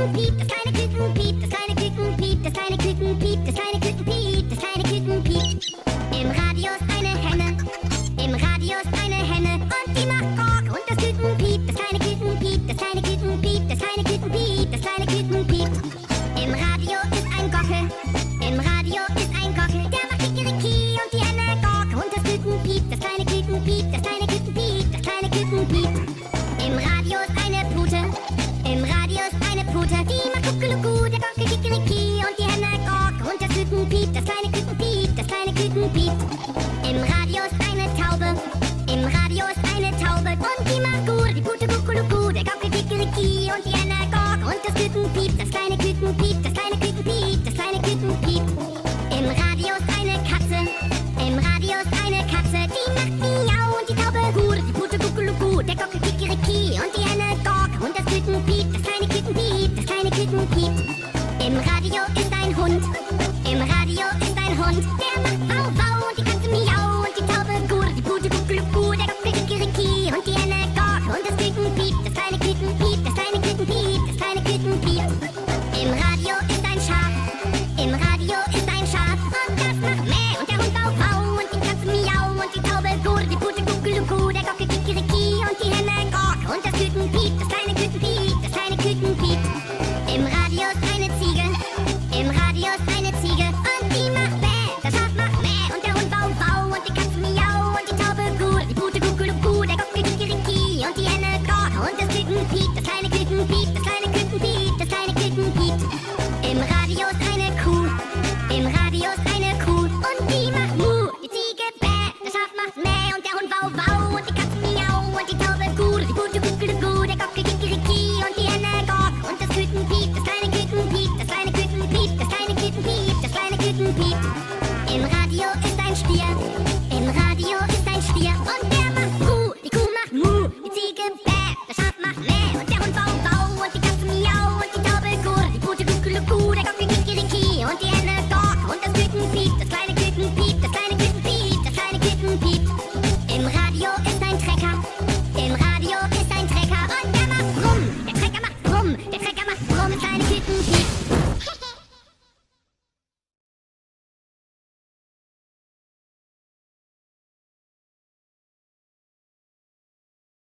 Küken piep, das kleine Küken piep, das kleine Küken piep, das kleine Küken piep, das kleine Küken piep, das kleine Küken piep. Im Radio ist eine Henne, im Radio ist eine Henne und die macht Kork und das Küken piep, das kleine Küken piep, das kleine Küken piep, das kleine Küken piep, das kleine Küken piep. Im Radio ist ein Gockel, im Radio ist ein Gockel, der macht Kikeriki und die Henne Kork und das Küken piep, das kleine Küken piep, das kleine Küken piep, das kleine Küken piep. Im Radio ist eine Pute, im Radio ist eine Pute, die macht Kuckelucku, der Gockel Kikeriki und die Henne Kork und das Küken piep, das kleine Küken piep, das kleine Küken piep. Im Radio ist eine Taube, im Radio ist eine Taube und die macht Gur, die Pute Kuckelucku, der Gockel Kikeriki und die Henne Kork und das Küken piep, das kleine Küken piep, das kleine Küken piep, das kleine Küken piep. Im Radio ist eine Katze, im Radio ist eine Katze, die macht Miau und die Taube Gur, die Pute Kuckelucku, der Gockel Kikeriki und die Henne Kork und das Küken piep, das kleine Küken piep, das kleine Küken piep. Im Radio ist ein Hund, im Radio ist ein Hund, der macht Au Au und die Katze Miau und die Taube Gur, die Pute Kuckelucku, der Gockel Kikeriki und die Henne Kork und das Küken piep, das kleine Küken piep, das kleine Küken piep, das kleine Küken piep. Im Radio ist ein Schaf, im Radio ist ein Schaf und das macht Mäh und der Hund Au Au und die Katze Miau und die Taube Gur, die Pute Kuckelucku, der Gockel Kikeriki und die Henne Kork und das Küken piep, das kleine Küken piep, das kleine Küken piep. Im Radio ist eine Ziege, im Radio ist eine Ziege und die macht Bäh, das Schaf macht Mäh und der Hund Bau Bau und die Katze Miau und die Taube Gur, die Pute Kuckelucku, der Gockel Kikeriki und die Henne Kork und das Küken piep, das kleine Küken piep, das kleine Küken piep, das kleine Küken piep. Im Radio ist eine Kuh, im Radio ist eine Kuh und die macht Mu, die Ziege Bäh, das Schaf macht Mäh und der Hund Bau Bau und die Katze Miau und die Taube Gur, die Pute Kuckelucku, der Gockel Kikeriki und die Henne Kork und das Küken piep, das kleine Küken piep, das kleine Küken piep, das kleine Küken piep, das kleine Küken piep.